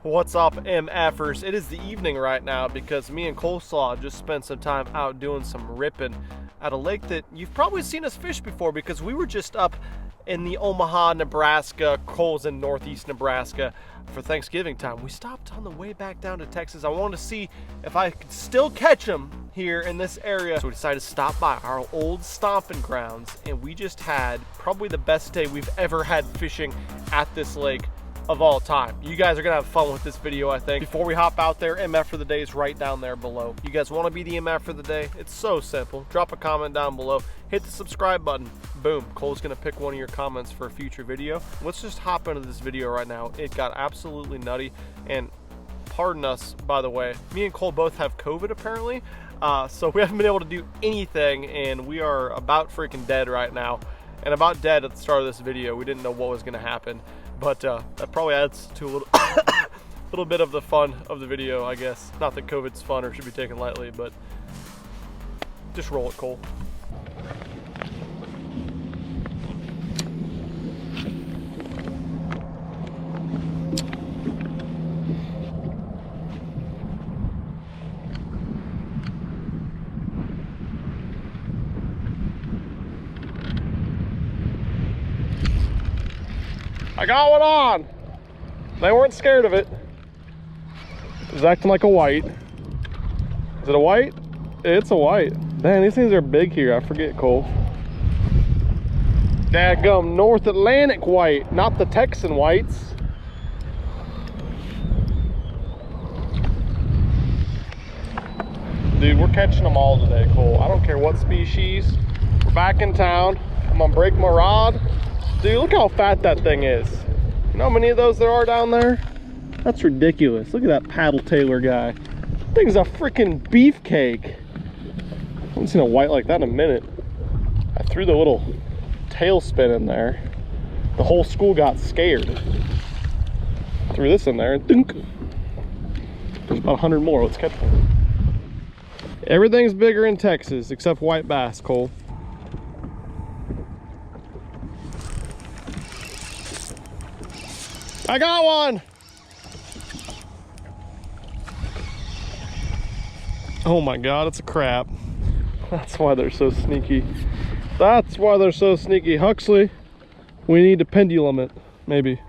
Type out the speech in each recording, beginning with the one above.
What's up, MFers? It is the evening right now because me and Coleslaw just spent some time out doing some ripping at a lake that you've probably seen us fish before because we were just up in the Omaha, Nebraska, Coles in northeast Nebraska for Thanksgiving time. We stopped on the way back down to Texas. I wanted to see if I could still catch them here in this area. So we decided to stop by our old stomping grounds, and we just had probably the best day we've ever had fishing at this lake of all time. You guys are gonna have fun with this video, I think. Before we hop out there, MF for the day is right down there below. You guys wanna be the MF for the day? It's so simple. Drop a comment down below, hit the subscribe button, boom. Cole's gonna pick one of your comments for a future video. Let's just hop into this video right now. It got absolutely nutty, and pardon us, by the way, me and Cole both have COVID apparently, so we haven't been able to do anything, and we are about freaking dead right now. And about dead at the start of this video. We didn't know what was gonna happen. But that probably adds to a little, little bit of the fun of the video, I guess. Not that COVID's fun or should be taken lightly, but just roll it, Cole. I got one on. They weren't scared of it. It was acting like a white. Is it a white? It's a white. Man, these things are big here. I forget, Cole. Dadgum North Atlantic white, not the Texan whites. Dude, we're catching them all today, Cole. I don't care what species. We're back in town. I'm gonna break my rod. Dude, look how fat that thing is. You know how many of those there are down there? That's ridiculous. Look at that paddle tailor guy. That thing's a freaking beefcake. I haven't seen a white like that in a minute. I threw the little tailspin in there. The whole school got scared. Threw this in there and dunk. There's about 100 more. Let's catch one. Everything's bigger in Texas except white bass, Cole. I got one! Oh my God, it's a crap. That's why they're so sneaky. That's why they're so sneaky. Huxley, we need to pendulum it, maybe.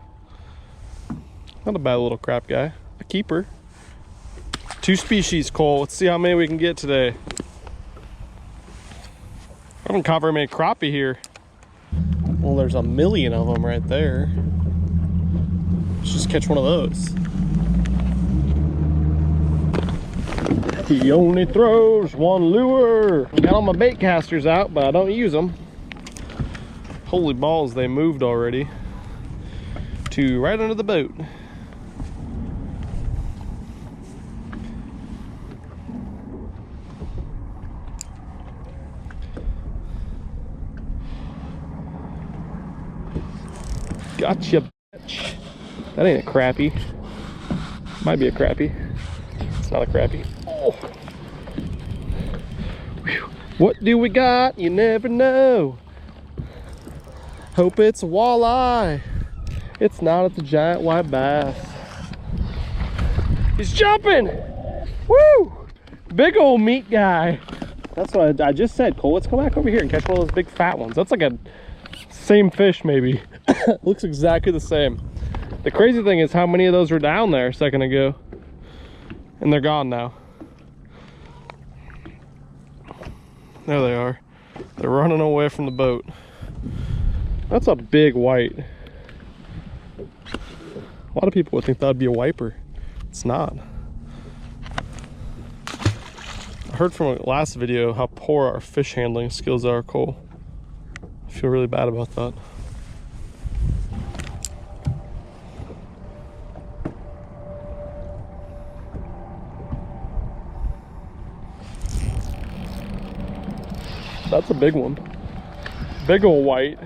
Not a bad little crap guy. A keeper. 2 species, Cole. Let's see how many we can get today. I haven't caught very many crappie here. Well, there's a million of them right there. Let's just catch one of those. He only throws one lure. Got all my bait casters out, but I don't use them. Holy balls, they moved already to right under the boat. Gotcha, bitch. That ain't a crappie. Might be a crappie. It's not a crappie. Oh. Whew. What do we got? You never know. Hope it's a walleye. It's not. It's a giant white bass. He's jumping. Woo! Big old meat guy. That's what I just said, Cole. Let's come back over here and catch one of those big fat ones. That's like a same fish, maybe. Looks exactly the same. The crazy thing is how many of those were down there a second ago, and they're gone now. There they are. They're running away from the boat. That's a big white. A lot of people would think that would be a wiper. It's not. I heard from a last video how poor our fish handling skills are, Cole. I feel really bad about that. That's a big one. Big old white.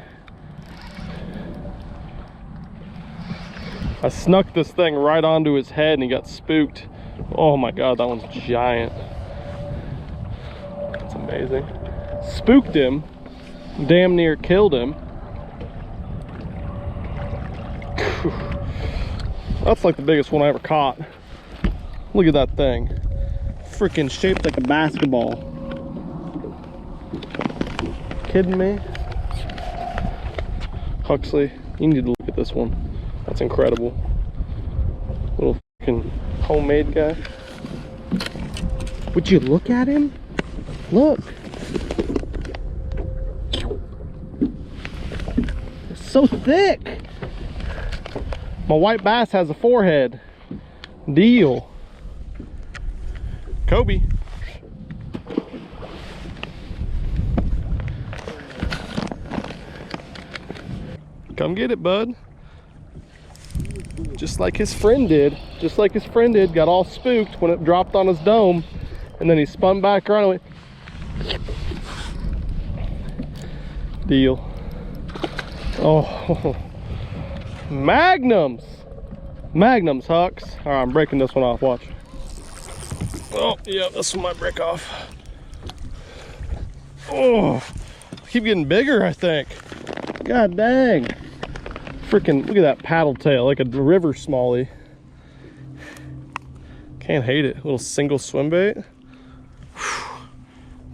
I snuck this thing right onto his head and he got spooked. Oh my God, that one's giant. That's amazing. Spooked him, damn near killed him. That's like the biggest one I ever caught. Look at that thing. Freaking shaped like a basketball. Kidding me? Huxley, you need to look at this one. That's incredible. Little freaking homemade guy. Would you look at him? Look. It's so thick. My white bass has a forehead. Deal. Kobe. Come get it, bud. Just like his friend did. Just like his friend did. Got all spooked when it dropped on his dome. And then he spun back around and went. Deal. Oh. Magnums. Magnums, Hux. All right, I'm breaking this one off. Watch. Oh, yeah, this one might break off. Oh, keep getting bigger, I think. God dang. Freaking, look at that paddle tail, like a river smallie. Can't hate it. Little single swim bait.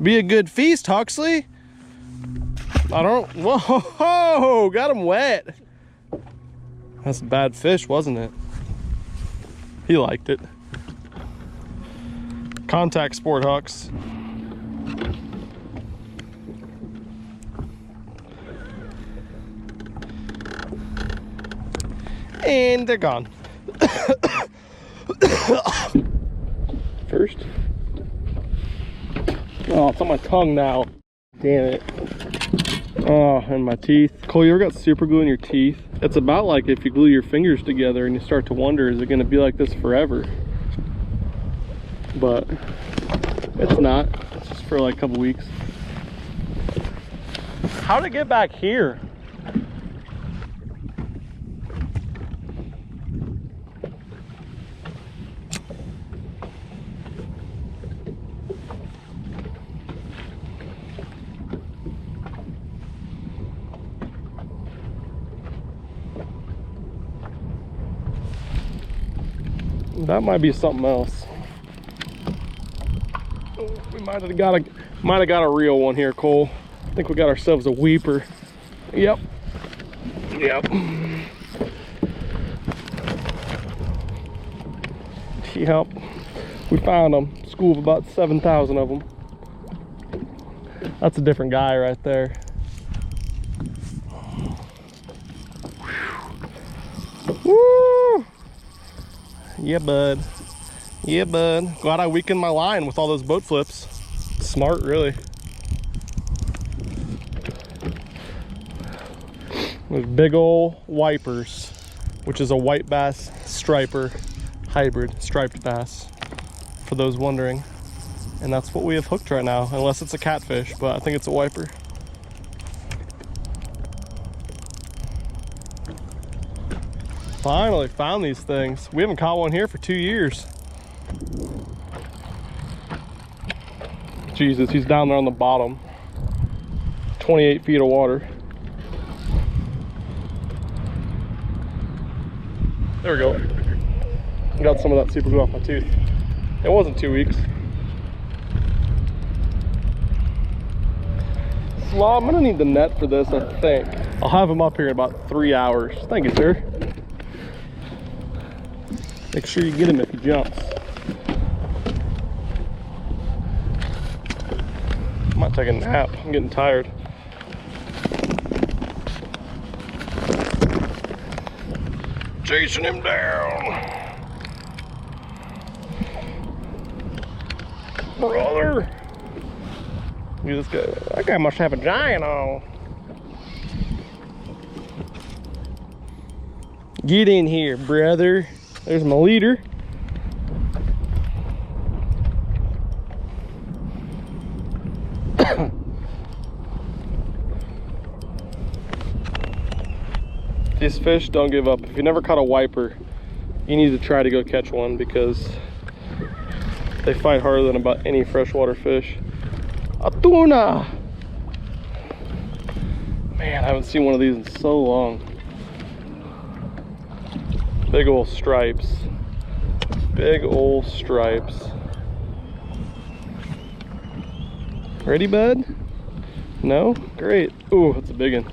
Be a good feast, Huxley. I don't, whoa, got him wet. That's a bad fish, wasn't it? He liked it. Contact sport, Hux. And they're gone. First. Oh, it's on my tongue now. Damn it. Oh, and my teeth. Cole, you ever got super glue in your teeth? It's about like if you glue your fingers together and you start to wonder, is it gonna be like this forever? But it's not. It's just for like a couple weeks. How did it get back here? That might be something else. We might have got a real one here, Cole. I think we got ourselves a weeper. Yep. Yep. Yep. We found them. School of about 7,000 of them. That's a different guy right there. Woo! Yeah, bud. Yeah, bud. Glad I weakened my line with all those boat flips. Smart, really. There's big ol' wipers, which is a white bass striper hybrid, striped bass, for those wondering. And that's what we have hooked right now, unless it's a catfish, but I think it's a wiper. Finally found these things. We haven't caught one here for 2 years. Jesus, he's down there on the bottom. 28 feet of water. There we go. Got some of that super glue off my tooth. It wasn't 2 weeks. Slaw, I'm gonna need the net for this, I think. I'll have him up here in about 3 hours. Thank you, sir. Make sure you get him if he jumps. I might take a nap. I'm getting tired. Chasing him down. Brother. Look at this guy. That guy must have a giant on. Get in here, brother. There's my leader. These fish don't give up. If you never caught a wiper, you need to try to go catch one because they fight harder than about any freshwater fish. A tuna! Man, I haven't seen one of these in so long. Big old stripes. Big old stripes. Ready, bud? No? Great. Ooh, that's a big one.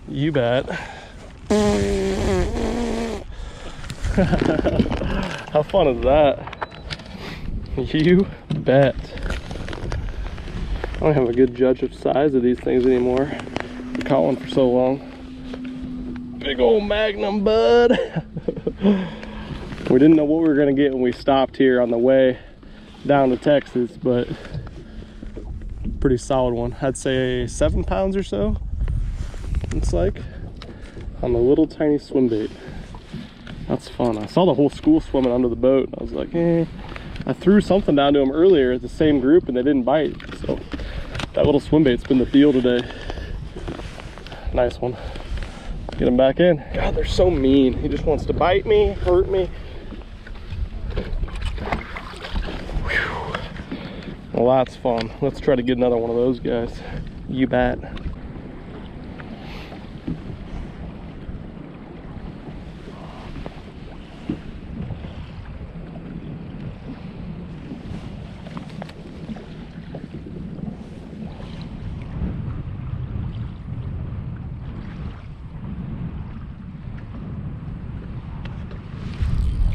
You bet. How fun is that? You bet. I don't have a good judge of size of these things anymore. I caught one for so long. Big old magnum, bud. We didn't know what we were gonna get when we stopped here on the way down to Texas, but pretty solid one. I'd say 7 pounds or so. It's like on a little tiny swim bait. That's fun. I saw the whole school swimming under the boat. I was like, I threw something down to them earlier at the same group and they didn't bite. So that little swim bait's been the deal today. Nice one. Get him back in. God, they're so mean. He just wants to bite me, hurt me. Whew. Well, that's fun. Let's try to get another one of those guys. You bet.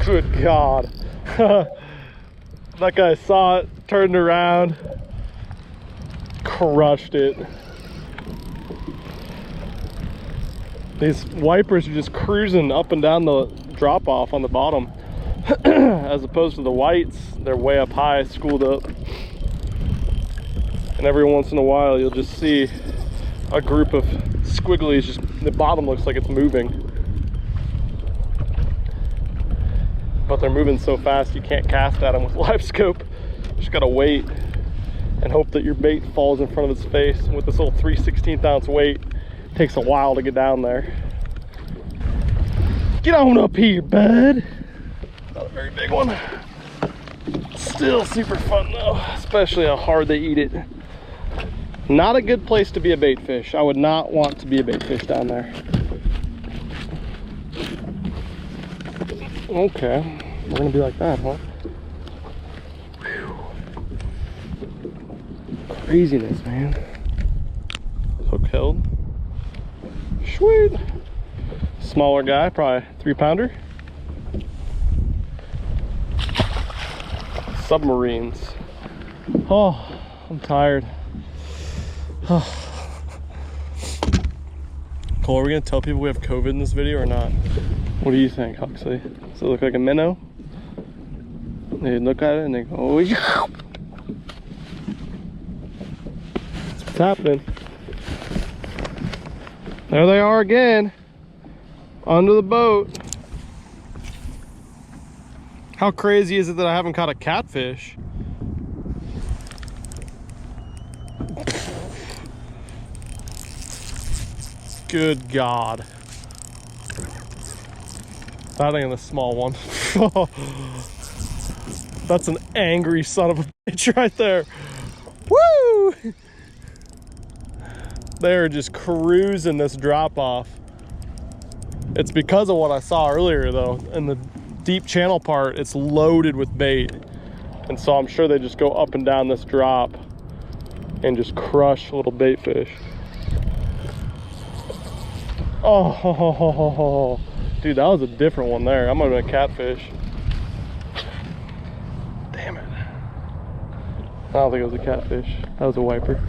Good God. That guy saw it, turned around, crushed it. These wipers are just cruising up and down the drop off on the bottom. As opposed to the whites, they're way up high, schooled up. And every once in a while you'll just see a group of squigglies, just the bottom looks like it's moving. But they're moving so fast you can't cast at them with live scope. You just gotta wait and hope that your bait falls in front of its face. And with this little 3/16 ounce weight, it takes a while to get down there. Get on up here, bud. Not a very big one. Still super fun though, especially how hard they eat it. Not a good place to be a bait fish. I would not want to be a bait fish down there. Okay, we're gonna be like that, huh? Whew. Craziness, man. Hook held. Sweet. Smaller guy, probably 3-pounder. Submarines. Oh, I'm tired. Cole, are we gonna tell people we have COVID in this video or not? What do you think, Huxley? Does it look like a minnow? They look at it and they go, oh yeah. That's what's happening. There they are again. Under the boat. How crazy is it that I haven't caught a catfish? Good God. That ain't a small one. That's an angry son of a bitch right there. Woo! They're just cruising this drop off. It's because of what I saw earlier though. In the deep channel part, it's loaded with bait. And so I'm sure they just go up and down this drop and just crush little bait fish. Oh, dude, that was a different one there. I might have been a catfish. Damn it. I don't think it was a catfish. That was a wiper.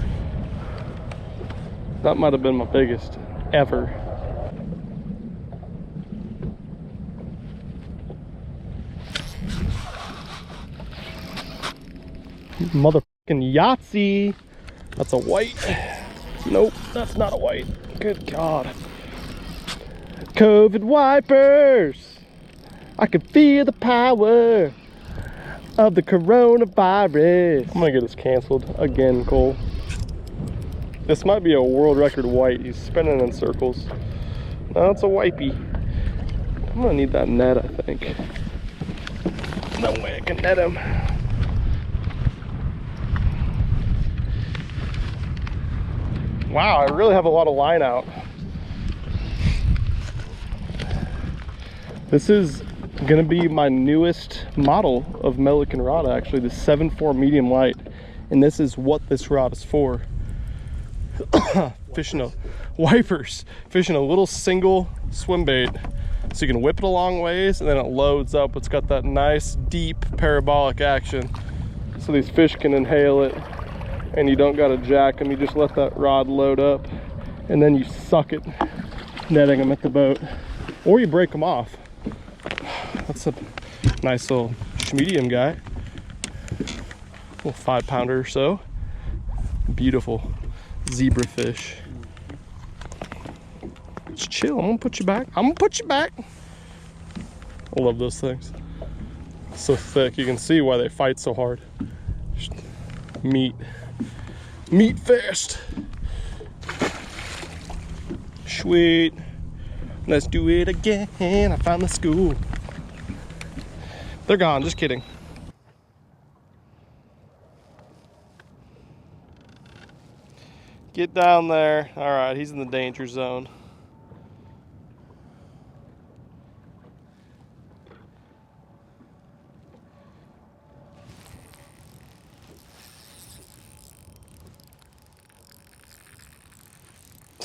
That might have been my biggest ever. Motherfucking Yahtzee. That's a white. Nope, that's not a white. Good God. COVID wipers. I can feel the power of the coronavirus. I'm gonna get this canceled again, Cole. This might be a world record white. He's spinning in circles. No, it's a wipey. I'm gonna need that net, I think. No way I can net him. Wow, I really have a lot of line out. This is gonna be my newest model of Milliken rod, actually, the 7.4 medium light. And this is what this rod is for. Fishing wipers, fishing a little single swim bait. So you can whip it a long ways and then it loads up. It's got that nice deep parabolic action. So these fish can inhale it and you don't gotta jack them. You just let that rod load up and then you suck it, netting them at the boat. Or you break them off. That's a nice little medium guy. Little 5-pounder or so. Beautiful zebra fish. Just chill. I'm gonna put you back. I'm gonna put you back. I love those things. So thick. You can see why they fight so hard. Just meat fast. Sweet. Let's do it again. I found the school. They're gone. Just kidding. Get down there. All right, he's in the danger zone.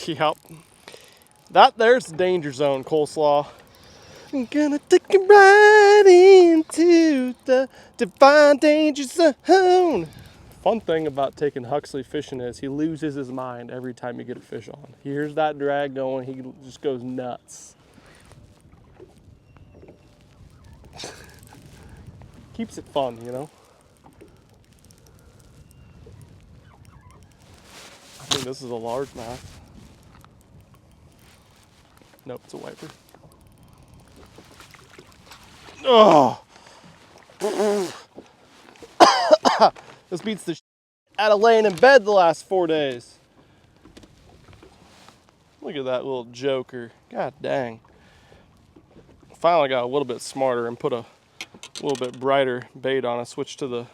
Yep. There's the danger zone, Coleslaw. I'm gonna take it right into the divine danger zone. Fun thing about taking Huxley fishing is he loses his mind every time you get a fish on. He hears that drag going, he just goes nuts. Keeps it fun, you know? I think this is a largemouth. Nope, it's a wiper. Oh! This beats the shit out of laying in bed the last 4 days. Look at that little joker. God dang. Finally got a little bit smarter and put a little bit brighter bait on. I switched to the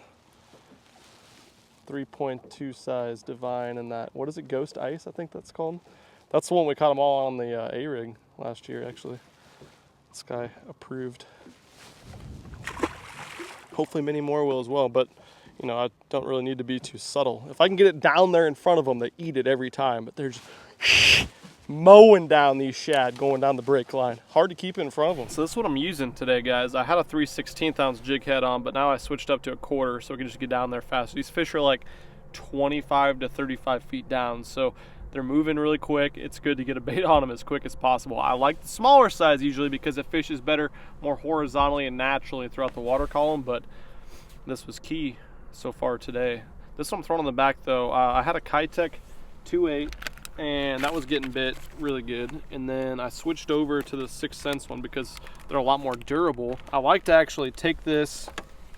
3.2 size Divine and that, what is it, Ghost Ice, I think that's called. That's the one we caught them all on the A-rig last year, actually. This guy approved. Hopefully many more will as well, but you know, I don't really need to be too subtle. If I can get it down there in front of them, they eat it every time, but they're just mowing down these shad going down the break line. Hard to keep it in front of them. So this is what I'm using today, guys. I had a 3/16 ounce jig head on, but now I switched up to a quarter so we can just get down there fast. These fish are like 25 to 35 feet down, so they're moving really quick. It's good to get a bait on them as quick as possible. I like the smaller size usually because it fishes better more horizontally and naturally throughout the water column, but this was key so far today. This one I'm throwing on the back though. I had a Kitech 2.8 and that was getting bit really good. And then I switched over to the 6th Sense one because they're a lot more durable. I like to actually take this.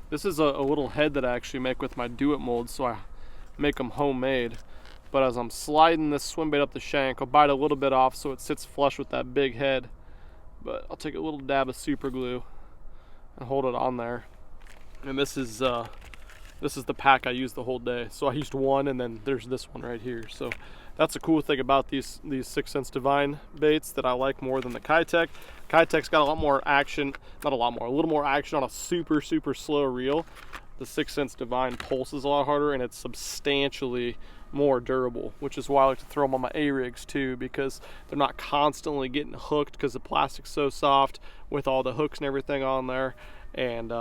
This is a little head that I actually make with my Do It molds, so I make them homemade. But as I'm sliding this swim bait up the shank, I'll bite a little bit off so it sits flush with that big head. But I'll take a little dab of super glue and hold it on there. And this is the pack I used the whole day. So I used one and then there's this one right here. So that's a cool thing about these 6th Sense Divine baits that I like more than the Kitech. Kitech's got a lot more action, not a lot more, a little more action on a super slow reel. The 6th Sense Divine pulses a lot harder and it's substantially more durable, which is why I like to throw them on my A-rigs too, because they're not constantly getting hooked because the plastic's so soft with all the hooks and everything on there. And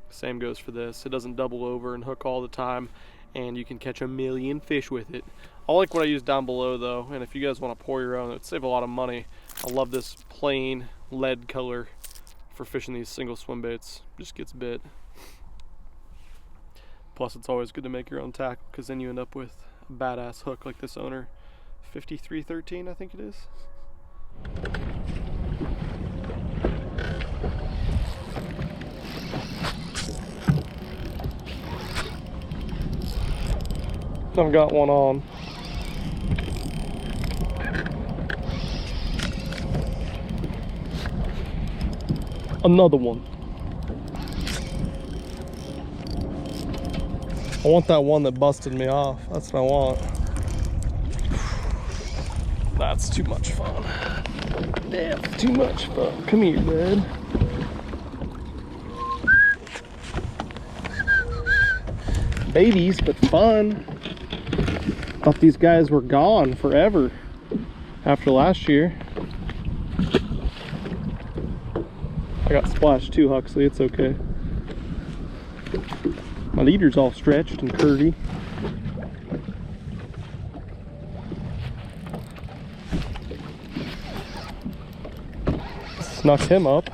same goes for this. It doesn't double over and hook all the time, and you can catch a million fish with it. I like what I use down below though, and if you guys want to pour your own, it would save a lot of money. I love this plain lead color for fishing these single swim baits. Just gets bit. Plus it's always good to make your own tackle because then you end up with a badass hook like this owner 5313 I think it is. I've got one on. Another one. I want that one that busted me off. That's what I want. That's too much fun. That's too much fun. Come here, bud. Babies, but fun. Thought these guys were gone forever after last year. I got splashed too, Huxley. It's okay. My leader's all stretched and curvy. Snuck him up.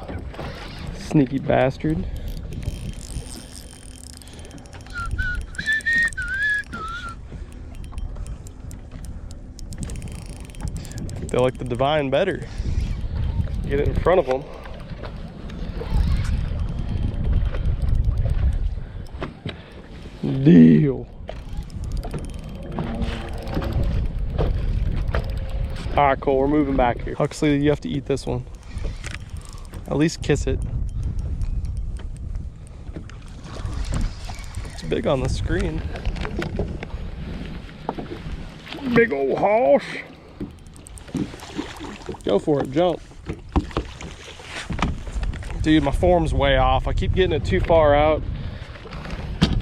Sneaky bastard. They like the divine better. Get it in front of them. Deal. All right, Cole, we're moving back here. Huxley, you have to eat this one. At least kiss it. It's big on the screen. Big old hoss. Go for it, jump. Dude, my form's way off. I keep getting it too far out.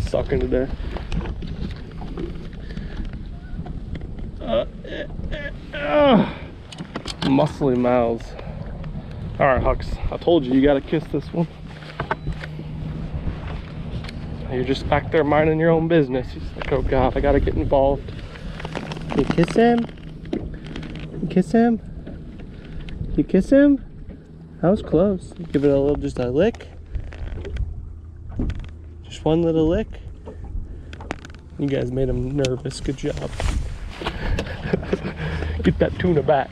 Sucking today. Muscly mouths. All right, Hux, I told you, you gotta kiss this one. You're just back there minding your own business. He's like, oh God, I gotta get involved. You kiss him? You kiss him? You kiss him? That was close. Give it a little, just a lick. Just one little lick. You guys made him nervous. Good job. Get that tuna back.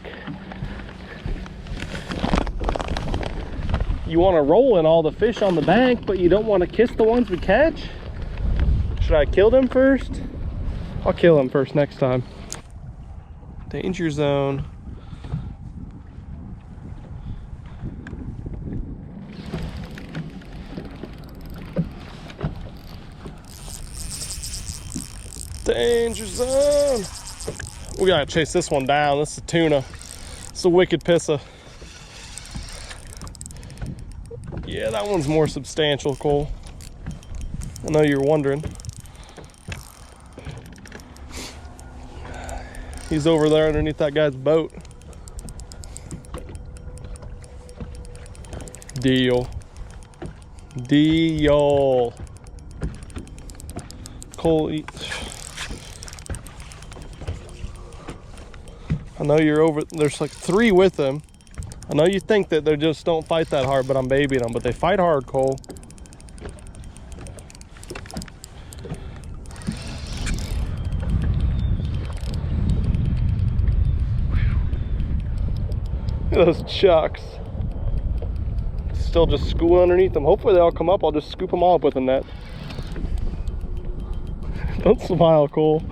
You want to roll in all the fish on the bank, but you don't want to kiss the ones we catch? Should I kill them first? I'll kill them first next time. Danger zone. Danger zone. We gotta chase this one down. This is a tuna. It's a wicked pissa. Yeah, that one's more substantial, Cole. I know you're wondering. He's over there underneath that guy's boat. Deal. Deal. Cole eats. I know you're over, there's like 3 with them. I know you think that they just don't fight that hard, but I'm babying them, but they fight hard, Cole. Look at those chucks. Still just schooling underneath them. Hopefully they all come up. I'll just scoop them all up with a net. Don't smile, Cole.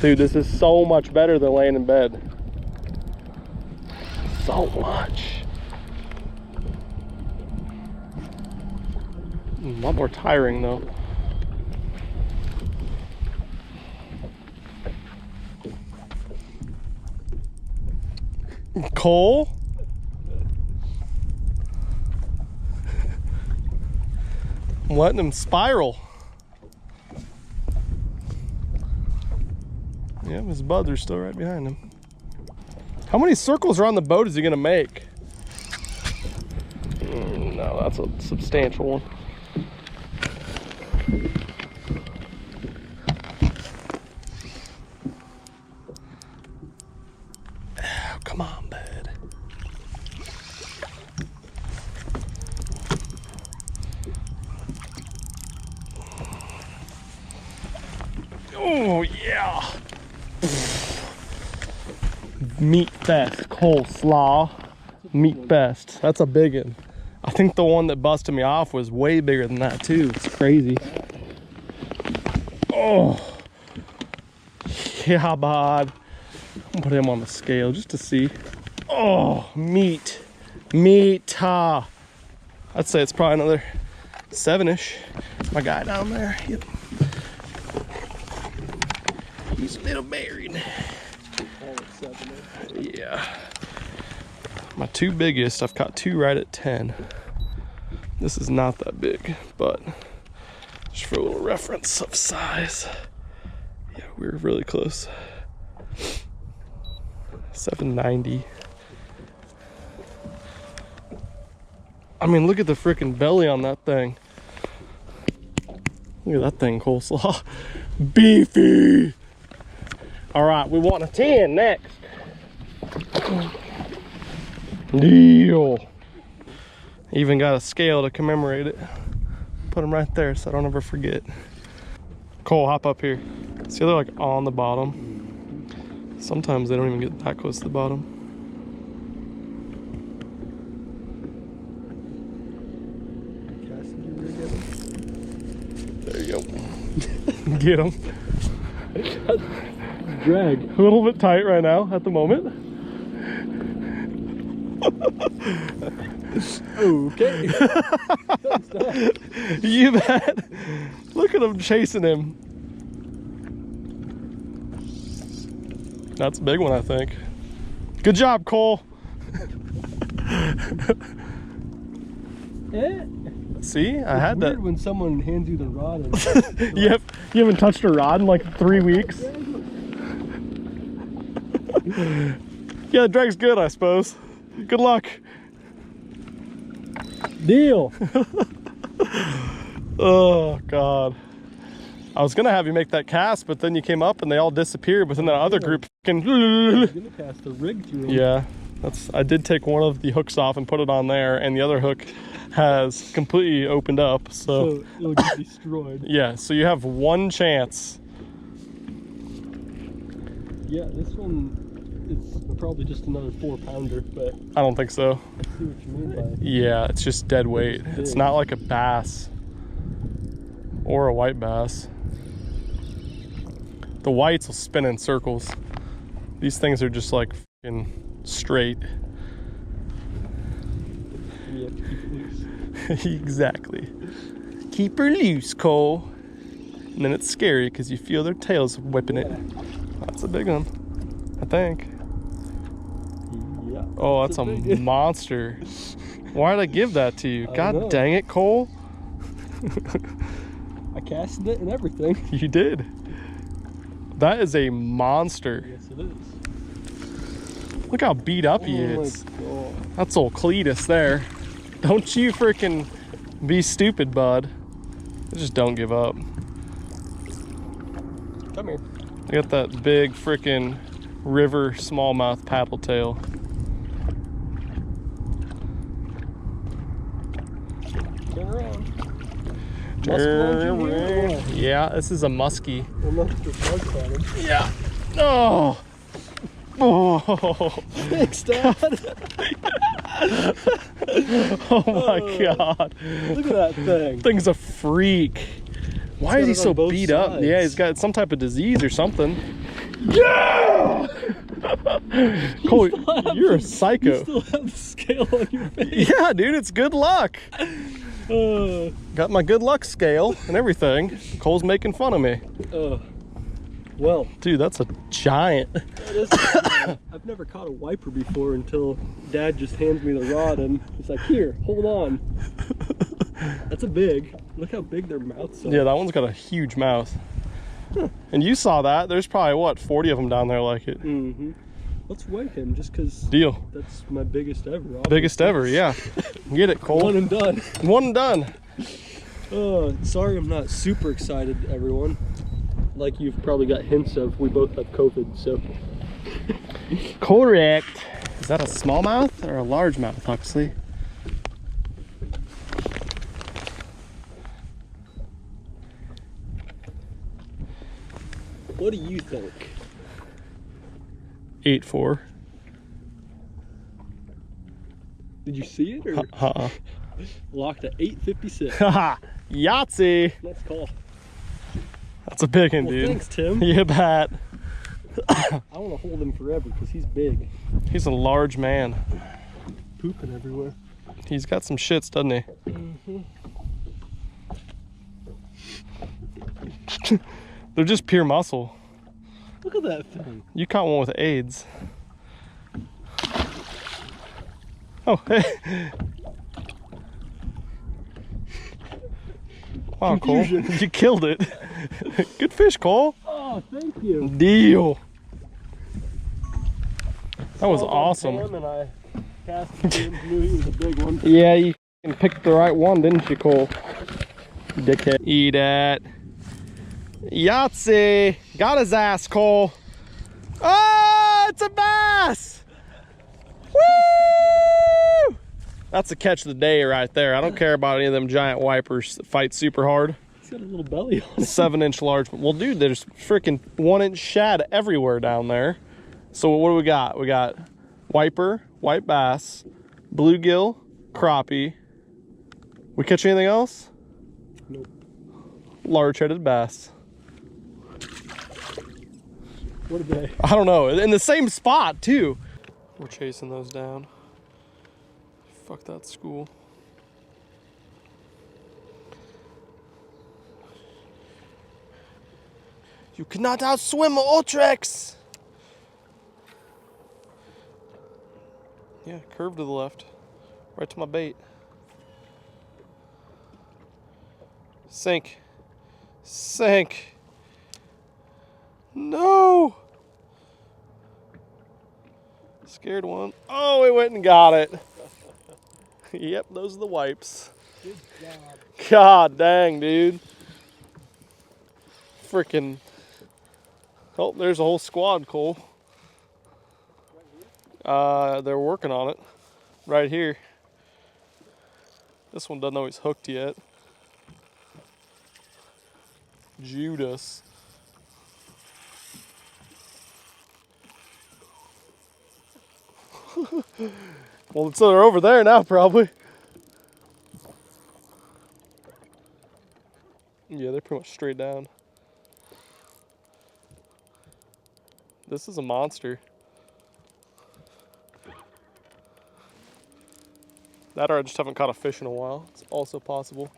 Dude, this is so much better than laying in bed. So much. A lot more tiring though. Cole? I'm letting him spiral. Yeah, his buds are still right behind him. How many circles around the boat is he gonna make? No, that's a substantial one. Oh, come on, bud. Oh, yeah. Meat fest, coleslaw, meat fest. That's a big one. I think the one that busted me off was way bigger than that too. It's crazy. Oh, yeah, bud. I'll put him on the scale just to see. Oh, meat. I'd say it's probably another 7-ish. My guy down there. Yep. He's a little buried. Yeah. My two biggest, I've caught two right at 10. This is not that big, but just for a little reference of size. Yeah, we were really close. 790. I mean, look at the freaking belly on that thing. Look at that thing, coleslaw. Beefy! All right, we want a 10 next. Deal. Even got a scale to commemorate it. Put them right there so I don't ever forget. Cole, hop up here. See, they're like on the bottom. Sometimes they don't even get that close to the bottom. There you go. Get him. Drag. A little bit tight right now at the moment. Okay. You bet. Look at him chasing him. That's a big one, I think. Good job, Cole. See, I had that. When someone hands you the rod. And you haven't touched a rod in like 3 weeks. Yeah, the drag's good, I suppose. Good luck. Deal. Oh God. I was gonna have you make that cast, but then you came up and they all disappeared. But then the other group I'm gonna cast a rig through them. Yeah, I did take one of the hooks off and put it on there, and the other hook has completely opened up. So it'll get destroyed. Yeah, so you have one chance. Yeah, this one. It's probably just another 4-pounder, but I don't think so. I see what you mean by it. Yeah, it's just dead weight. It's not like a bass or a white bass. The whites will spin in circles. These things are just like fucking straight. Yeah, keep it loose. Exactly. Keep her loose, Cole. And then it's scary because you feel their tails whipping it. That's a big one, I think. Yeah. Oh, that's a monster. Why did I give that to you? God dang it, Cole. I casted it and everything. You did. That is a monster. Yes, it is. Look how beat up he is. My God. That's old Cletus there. Don't you freaking be stupid, bud. Just don't give up. Come here. I got that big freaking river smallmouth paddle tail. Turn around. Yeah, this is a muskie. Well, not the bugs on him. Yeah. Oh. Oh. Thanks, Dad. Oh my God. Look at that thing. Thing's a freak. Why is he so beat up? sides. Yeah, he's got some type of disease or something. Yeah! Cole, you're a psycho. You still have the scale on your face. Yeah, dude, it's good luck. Got my good luck scale and everything. Cole's making fun of me. Well, dude, that's a giant. That is, I've never caught a wiper before until Dad just hands me the rod and he's like, here, hold on. That's a big. Look how big their mouths are. Yeah, that one's got a huge mouth. Huh. And you saw that. There's probably, what, 40 of them down there like it. Mm-hmm. Let's weigh him just because. Deal. That's my biggest ever. Obviously. Biggest ever, yeah. Get it, Cole. One and done. One and done. Sorry I'm not super excited, everyone. Like you've probably got hints of, we both have COVID, so. Correct. Is that a smallmouth or a largemouth, Huxley? What do you think? 8.4. Did you see it? Or? Locked at 8.56. Haha, Yahtzee. Nice call. That's a big one, dude. Thanks, Tim. You bet. I want to hold him forever because he's big. He's a large man. Pooping everywhere. He's got some shits, doesn't he? Mm-hmm. They're just pure muscle. Look at that thing. You caught one with AIDS. Oh, hey. Wow, Cole. You killed it. Good fish, Cole. Oh, thank you. Deal. That was awesome. And I cast him, knew he was a big one. Yeah, you picked the right one, didn't you, Cole? Dickhead. Eat it. Yahtzee. Got his ass, Cole. Oh, it's a bass. Woo! That's the catch of the day right there. I don't care about any of them giant wipers that fight super hard. He's got a little belly on it. 7-inch large. Well, dude, there's freaking 1-inch shad everywhere down there. So what do we got? We got wiper, white bass, bluegill, crappie. We catch anything else? Nope. Large-headed bass. What are they? I don't know. In the same spot, too. We're chasing those down. Fuck that school. You cannot outswim Ultrex! Yeah, curve to the left. Right to my bait. Sink. Sink. No! Scared one. Oh, we went and got it. Yep, those are the wipes. Good job. God dang, dude. Freaking. Oh, there's a whole squad, Cole. They're working on it. Right here. This one doesn't know he's hooked yet. Judas. Well, so they're over there now, probably. Yeah, they're pretty much straight down. This is a monster. That or I just haven't caught a fish in a while. It's also possible.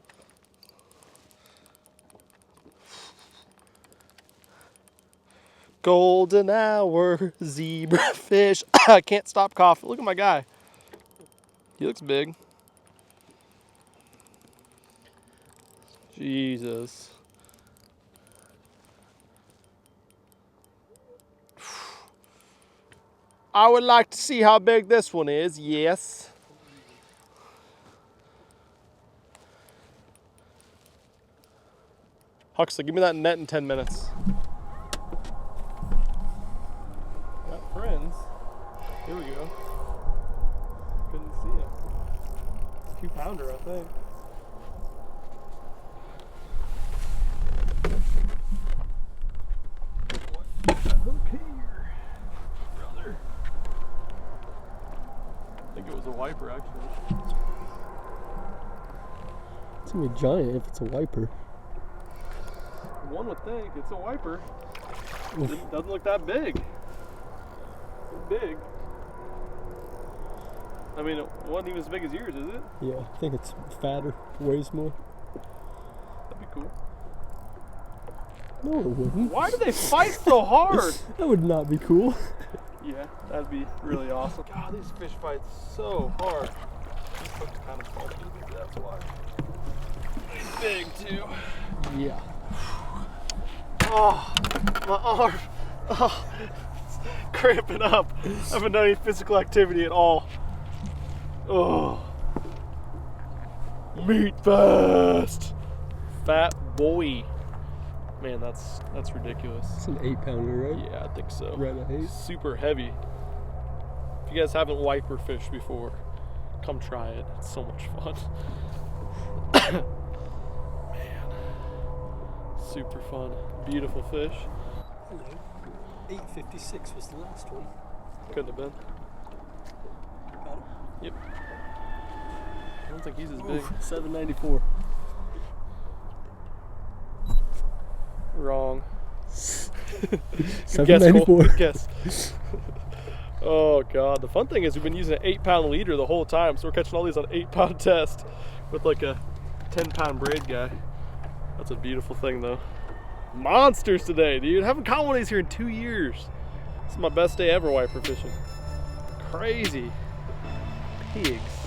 Golden hour, zebra fish. I can't stop coughing. Look at my guy. He looks big. Jesus. I would like to see how big this one is, yes. Huxley, give me that net in 10 minutes. Got friends. Here we go. Couldn't see it. 2-pounder, I think. Okay, brother. I think it was a wiper, actually. It's gonna be giant if it's a wiper. One would think it's a wiper. It doesn't look that big. It's big. I mean, it wasn't even as big as yours, is it? Yeah, I think it's fatter, weighs more. That'd be cool. No, it wouldn't. Why do they fight so hard? That would not be cool. Yeah, that'd be really awesome. God, these fish fight so hard. This hook's kind of funky, maybe that's why. He's big too. Yeah. Oh, my arm. Oh, it's cramping up. I haven't done any physical activity at all. Oh. Meat fest. Fat boy. Man, that's ridiculous. It's an 8-pounder, right? Yeah, I think so. Right at 8. Super heavy. If you guys haven't wiper fished before, come try it. It's so much fun. Man, super fun. Beautiful fish. Hello. 856 was the last one. Couldn't have been. Got him? Yep. I don't think he's as big. Oof, 794. Wrong. 794. Guess. Oh god. The fun thing is we've been using an 8-pound leader the whole time, so we're catching all these on 8-pound test with like a 10-pound braid guy. That's a beautiful thing though. monsters today, dude. Haven't caught one of these here in 2 years. This is my best day ever wiper fishing. Crazy pigs.